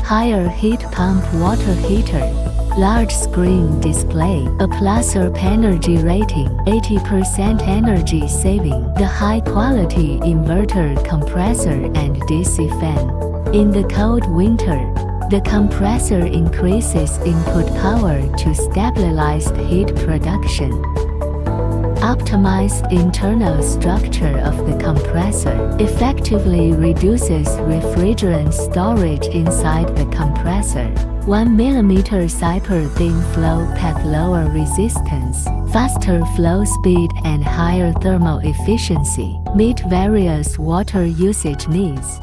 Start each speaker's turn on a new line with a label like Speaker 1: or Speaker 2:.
Speaker 1: Higher heat pump water heater. Large screen display. A plus energy rating. 80% energy saving. The high quality inverter compressor and DC fan. In the cold winter, the compressor increases input power to stabilize heat production. Optimized internal structure of the compressor effectively reduces refrigerant storage inside the compressor. 1 mm super thin flow path, lower resistance, faster flow speed and higher thermal efficiency. Meet various water usage needs.